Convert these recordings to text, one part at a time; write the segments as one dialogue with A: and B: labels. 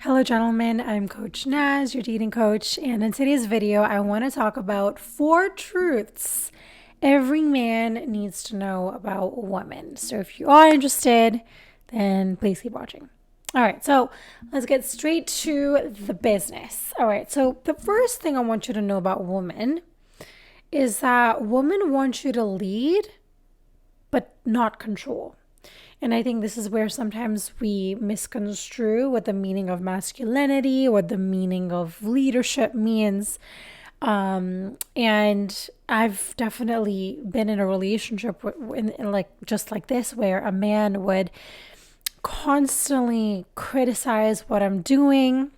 A: Hello, gentlemen. I'm Coach Naz, your dating coach. And in today's video, I want to talk about 4 truths every man needs to know about women. So if you are interested, then please keep watching. All right, so let's get straight to the business. All right, so the first thing I want you to know about women is that women want you to lead, but not control. And I think this is where sometimes we misconstrue what the meaning of masculinity or the meaning of leadership means. And I've definitely been in a relationship in like just like this, where a man would constantly criticize what I'm doing.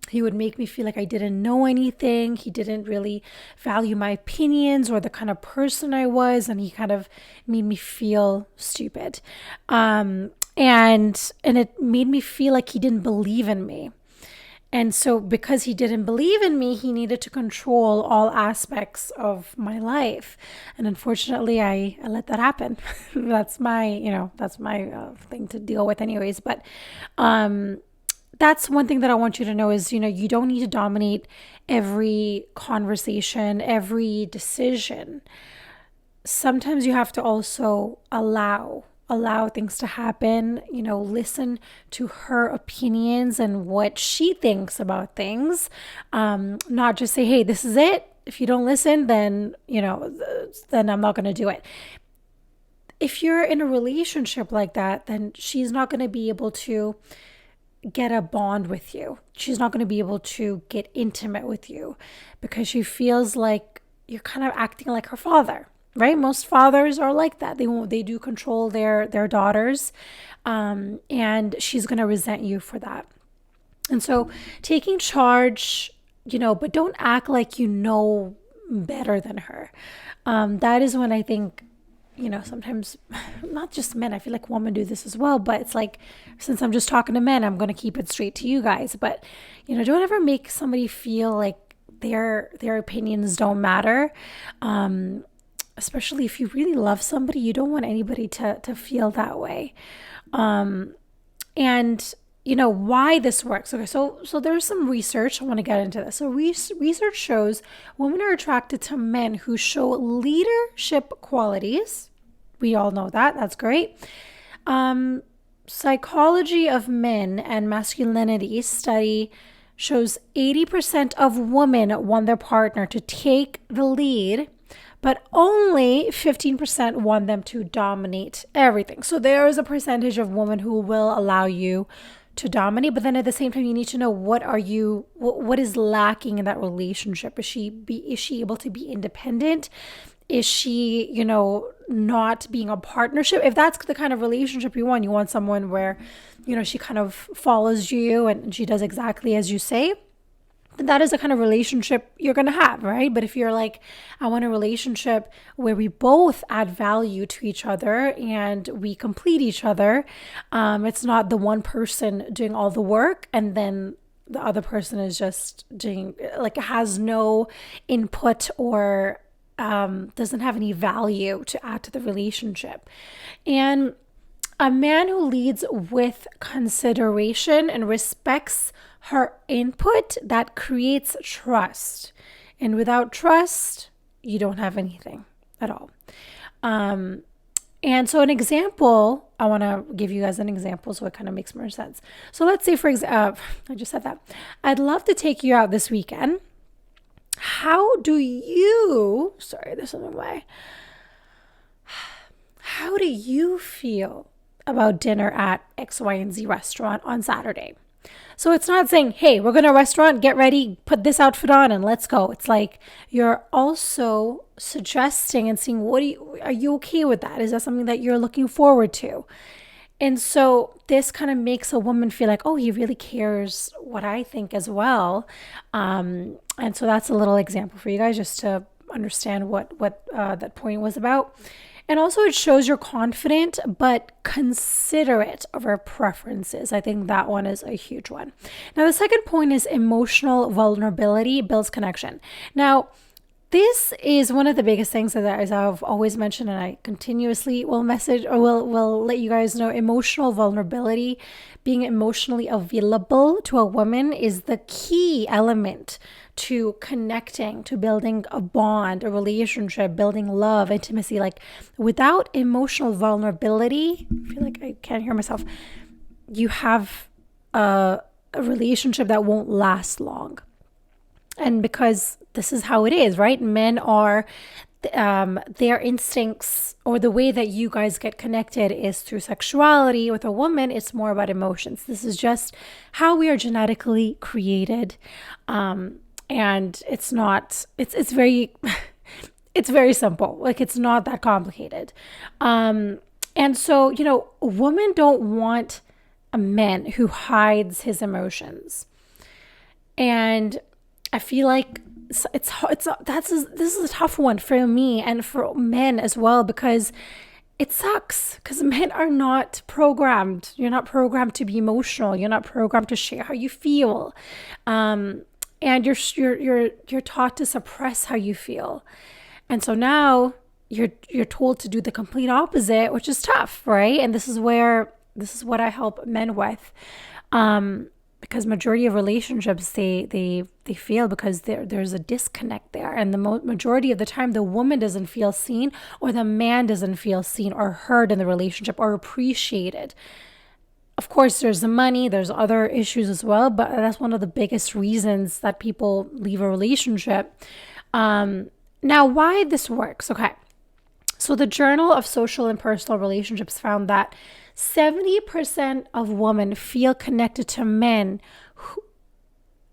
A: He would make me feel like I didn't know anything. He didn't really value my opinions or the kind of person I was, and he kind of made me feel stupid. And it made me feel like he didn't believe in me. And so because he didn't believe in me, he needed to control all aspects of my life. And unfortunately, I let that happen. That's my thing to deal with anyways. But that's one thing that I want you to know is, you don't need to dominate every conversation, every decision. Sometimes you have to also allow things to happen, listen to her opinions and what she thinks about things. Not just say, hey, this is it. If you don't listen, then, then I'm not going to do it. If you're in a relationship like that, then she's not going to be able to get a bond with you. She's not going to be able to get intimate with you because she feels like you're kind of acting like her father, right? Most fathers are like that. They do control their daughters, and she's going to resent you for that. And so taking charge, but don't act like you know better than her. That is when I think, sometimes not just men, I feel like women do this as well, but it's like, since I'm just talking to men, I'm going to keep it straight to you guys. But, don't ever make somebody feel like their opinions don't matter. Especially if you really love somebody, you don't want anybody to feel that way. And why this works. Okay, so there's some research. I want to get into this. So research shows women are attracted to men who show leadership qualities. We all know that. That's great. Psychology of Men and Masculinity study shows 80% of women want their partner to take the lead, but only 15% want them to dominate everything. So there is a percentage of women who will allow you to dominate, but then at the same time, you need to know what is lacking in that relationship. Is she able to be independent? Is she, not being a partnership? If that's the kind of relationship you want someone where, she kind of follows you and she does exactly as you say, then that is the kind of relationship you're going to have, right? But if you're like, I want a relationship where we both add value to each other and we complete each other, it's not the one person doing all the work and then the other person is just doing, like, has no input or doesn't have any value to add to the relationship. And a man who leads with consideration and respects her input, that creates trust. And without trust, you don't have anything at all. And so an example, I want to give you guys an example so it kind of makes more sense. So let's say, for example, I just said that. I'd love to take you out this weekend. How do you feel about dinner at X, Y, and Z restaurant on Saturday? So it's not saying, hey, we're going to a restaurant, get ready, put this outfit on and let's go. It's like you're also suggesting and seeing, are you okay with that? Is that something that you're looking forward to? And so this kind of makes a woman feel like, oh, he really cares what I think as well. And so that's a little example for you guys just to understand what that point was about. And also it shows you're confident but considerate of her preferences. I think that one is a huge one. Now, the second point is emotional vulnerability builds connection. Now, this is one of the biggest things that, as I've always mentioned, and I continuously will message or will let you guys know, emotional vulnerability, being emotionally available to a woman is the key element to connecting, to building a bond, a relationship, building love, intimacy. Like without emotional vulnerability, I feel like I can't hear myself. You have a relationship that won't last long. And because this is how it is, right? Men are, their instincts or the way that you guys get connected is through sexuality. With a woman, it's more about emotions. This is just how we are genetically created. And it's not, it's very, it's very simple. Like it's not that complicated. And so, women don't want a man who hides his emotions. And I feel like this is a tough one for me and for men as well, because it sucks, because men are not programmed. You're not programmed to be emotional. You're not programmed to share how you feel. And you're taught to suppress how you feel. And so now you're told to do the complete opposite, which is tough, right? And this is what I help men with. Because majority of relationships, they fail because there's a disconnect there. And the majority of the time, the woman doesn't feel seen, or the man doesn't feel seen or heard in the relationship or appreciated. Of course, there's the money, there's other issues as well, but that's one of the biggest reasons that people leave a relationship. Now, why this works? Okay. So the Journal of Social and Personal Relationships found that 70% of women feel connected to men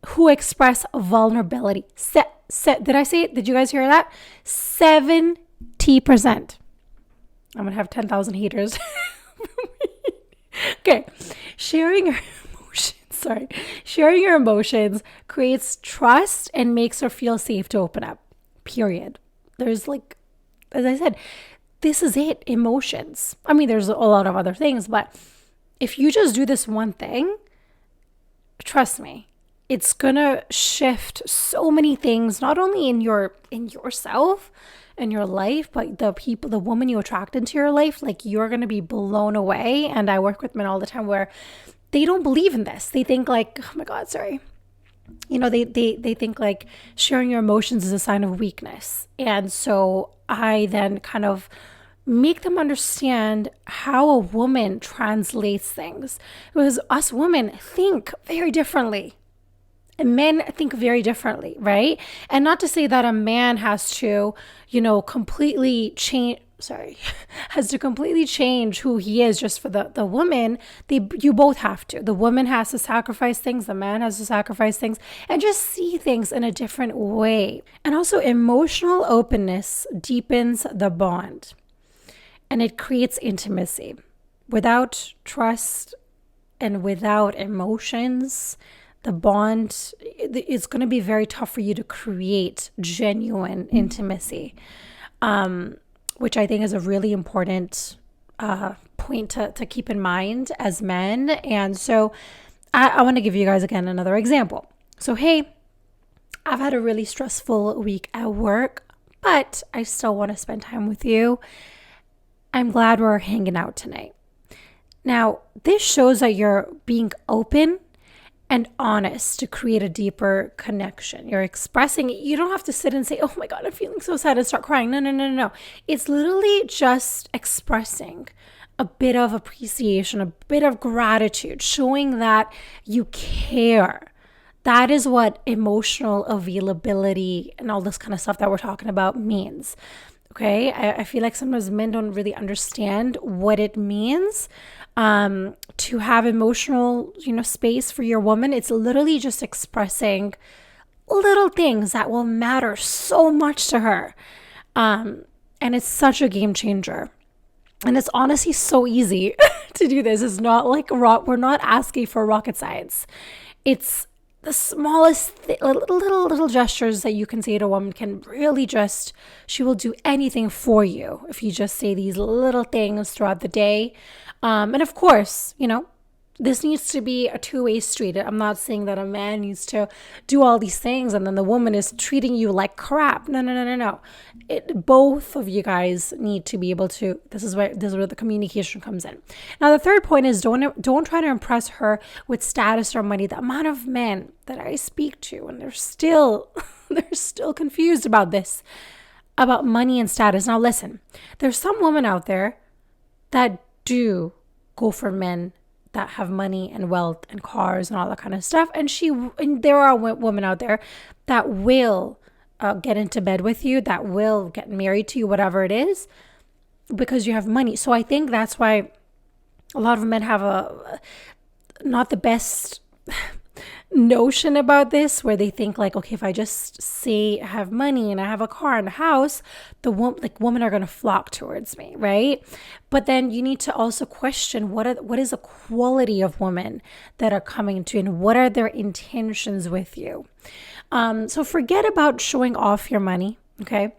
A: who express vulnerability. Did I say it? Did you guys hear that? 70%. I'm going to have 10,000 haters. Okay. Sharing your emotions creates trust and makes her feel safe to open up. Period. There's as I said, this is it, emotions. I mean, there's a lot of other things, but if you just do this one thing, trust me, it's gonna shift so many things, not only in yourself and your life, but the woman you attract into your life. Like, you're gonna be blown away. And I work with men all the time where they don't believe in this. They think like, oh my God, sorry. They think like sharing your emotions is a sign of weakness. And so I then kind of make them understand how a woman translates things, because us women think very differently and men think very differently, right? And not to say that a man has to, completely change who he is just for the woman. You both have to. The woman has to sacrifice things, the man has to sacrifice things, and just see things in a different way. And also, emotional openness deepens the bond and it creates intimacy. Without trust and without emotions, the bond is going to be very tough for you to create genuine intimacy. Which I think is a really important point to keep in mind as men. And so I want to give you guys again another example. So, hey, I've had a really stressful week at work, but I still want to spend time with you. I'm glad we're hanging out tonight. Now, this shows that you're being open and honest to create a deeper connection. You're expressing it. You don't have to sit and say, oh my God, I'm feeling so sad, and start crying. No. It's literally just expressing a bit of appreciation, a bit of gratitude, showing that you care. That is what emotional availability and all this kind of stuff that we're talking about means. Okay, I feel like sometimes men don't really understand what it means to have emotional, space for your woman. It's literally just expressing little things that will matter so much to her. And it's such a game changer. And it's honestly so easy to do this. It's not like we're not asking for rocket science. It's the smallest little gestures that you can say to a woman can really she will do anything for you if you just say these little things throughout the day. And of course, this needs to be a two-way street. I'm not saying that a man needs to do all these things and then the woman is treating you like crap. No. Both of you guys need to be able to. This is where the communication comes in. Now, the third point is don't try to impress her with status or money. The amount of men that I speak to, and they're still confused about this, about money and status. Now, listen, there's some women out there that do go for men that have money and wealth and cars and all that kind of stuff. And there are women out there that will get into bed with you, that will get married to you, whatever it is, because you have money. So I think that's why a lot of men have not the best notion about this, where they think like, okay, if I just say I have money and I have a car and a house, women are going to flock towards me, right? But then you need to also question what is the quality of women that are coming to you, and what are their intentions with you. So forget about showing off your money, okay,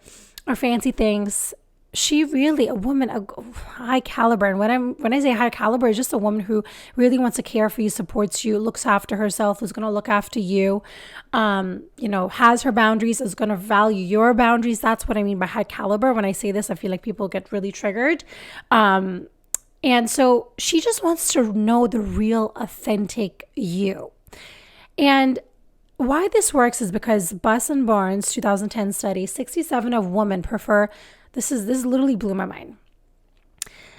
A: or fancy things. She really, a woman, a high caliber. And when I say high caliber, it's just a woman who really wants to care for you, supports you, looks after herself, who's going to look after you, has her boundaries, is going to value your boundaries. That's what I mean by high caliber. When I say this, I feel like people get really triggered. And so she just wants to know the real, authentic you. And why this works is because Buss and Barnes 2010 study, 67% of women prefer. This literally blew my mind.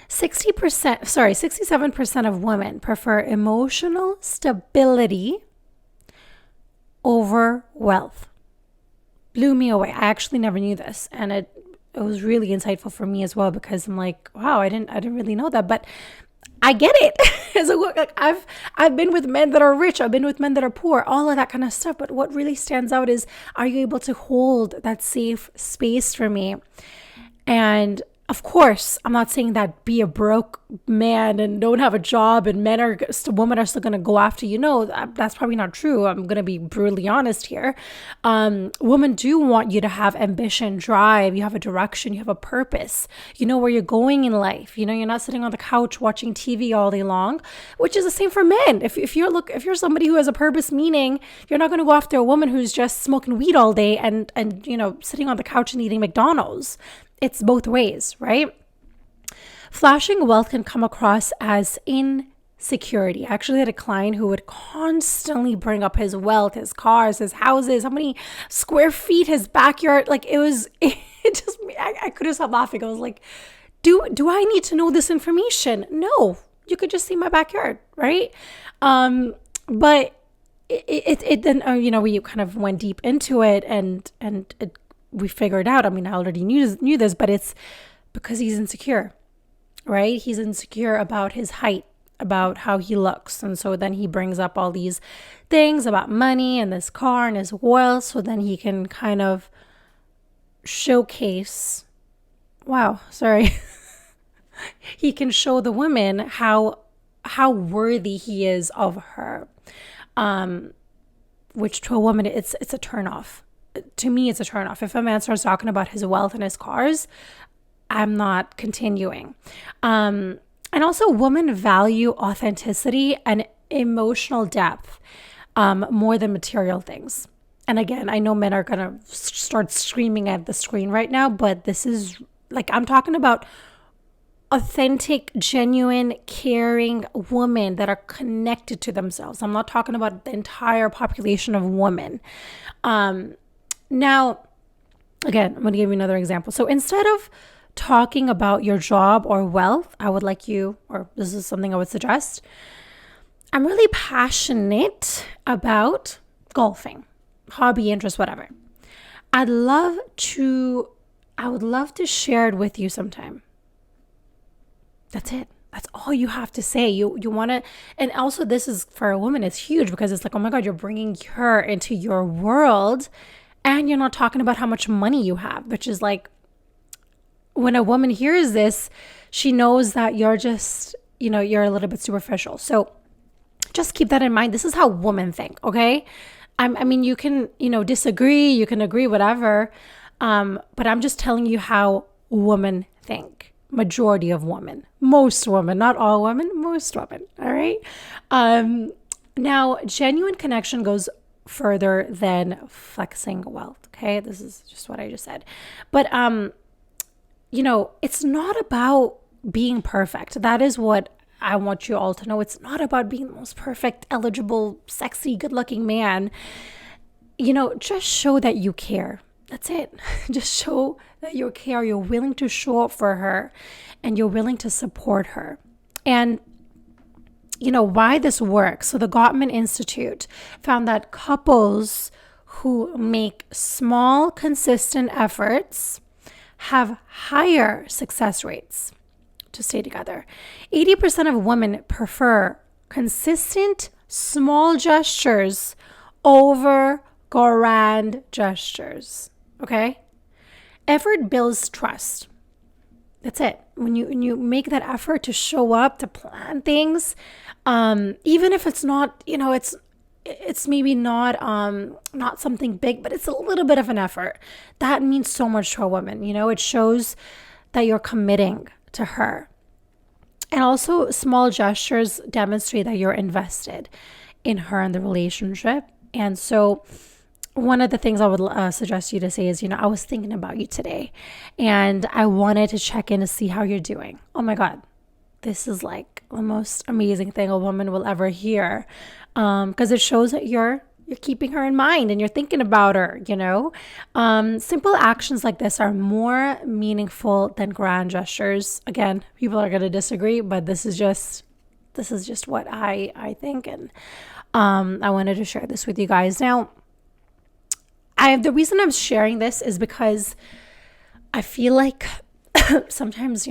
A: 67% of women prefer emotional stability over wealth. Blew me away. I actually never knew this, and it was really insightful for me as well, because I'm like, wow, I didn't really know that, but I get it. So I've been with men that are rich, I've been with men that are poor, all of that kind of stuff. But what really stands out is, are you able to hold that safe space for me? And of course, I'm not saying that be a broke man and don't have a job and women are still going to go after you. No, that's probably not true. I'm going to be brutally honest here. Women do want you to have ambition, drive. You have a direction, you have a purpose. You know where you're going in life. You know, you're not sitting on the couch watching TV all day long, which is the same for men. If you're somebody who has a purpose, meaning you're not going to go after a woman who's just smoking weed all day and sitting on the couch and eating McDonald's. It's both ways, right? Flashing wealth can come across as insecurity. I actually had a client who would constantly bring up his wealth, his cars, his houses, how many square feet, his backyard. Like I couldn't stop laughing. I was like, do I need to know this information? No, you could just see my backyard, right? But it then, we kind of went deep into it and we figured out, I already knew this, but it's because he's insecure, right? He's insecure about his height, about how he looks. And so then he brings up all these things about money and this car and his wealth. So then he can kind of showcase, he can show the women how worthy he is of her, which to a woman, it's a turnoff. To me, it's a turnoff. If a man starts talking about his wealth and his cars, I'm not continuing. And also, women value authenticity and emotional depth more than material things. And again, I know men are going to start screaming at the screen right now, but this is I'm talking about authentic, genuine, caring women that are connected to themselves. I'm not talking about the entire population of women. Now, again, I'm going to give you another example. So instead of talking about your job or wealth, I would like you, or this is something I would suggest, I'm really passionate about golfing, hobby, interest, whatever. I would love to share it with you sometime. That's it. That's all you have to say. You want to, and also this is for a woman, it's huge because it's like, oh my God, you're bringing her into your world. And you're not talking about how much money you have, which is like, when a woman hears this, she knows that you're just, you're a little bit superficial. So just keep that in mind. This is how women think, okay? You can, disagree, you can agree, whatever. But I'm just telling you how women think. majority of women, most women, not all women, most women. All right. Now, genuine connection goes further than flexing wealth. Okay. This is just what I just said. But, it's not about being perfect. That is what I want you all to know. It's not about being the most perfect, eligible, sexy, good looking man. Just show that you care. That's it. Just show that you care. You're willing to show up for her and you're willing to support her. And why this works. So the Gottman Institute found that couples who make small, consistent efforts have higher success rates to stay together. 80% of women prefer consistent, small gestures over grand gestures. Okay? Effort builds trust. That's it. When you make that effort to show up, to plan things, even if it's not, it's maybe not something big, but it's a little bit of an effort. That means so much to a woman. It shows that you're committing to her. And also, small gestures demonstrate that you're invested in her and the relationship. And so one of the things I would suggest you to say is, I was thinking about you today and I wanted to check in to see how you're doing. Oh my God, this is like the most amazing thing a woman will ever hear, because it shows that you're keeping her in mind and you're thinking about her. Simple actions like this are more meaningful than grand gestures. Again, people are going to disagree, but this is just what I think, and I wanted to share this with you guys. Now, the reason I'm sharing this is because I feel like sometimes,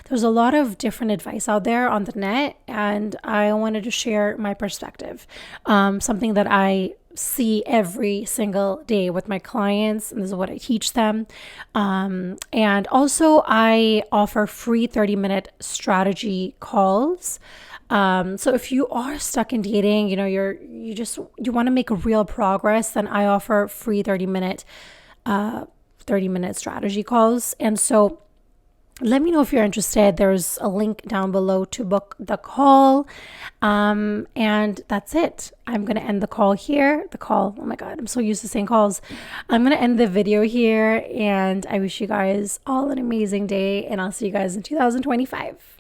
A: there's a lot of different advice out there on the net, and I wanted to share my perspective. Something that I see every single day with my clients, and this is what I teach them. And also I offer free 30-minute strategy calls. So if you are stuck in dating, you want to make real progress, then I offer free 30-minute strategy calls. And so let me know if you're interested. There's a link down below to book the call. And that's it. I'm going to end the call here. Oh my God, I'm so used to saying calls. I'm going to end the video here, and I wish you guys all an amazing day, and I'll see you guys in 2025.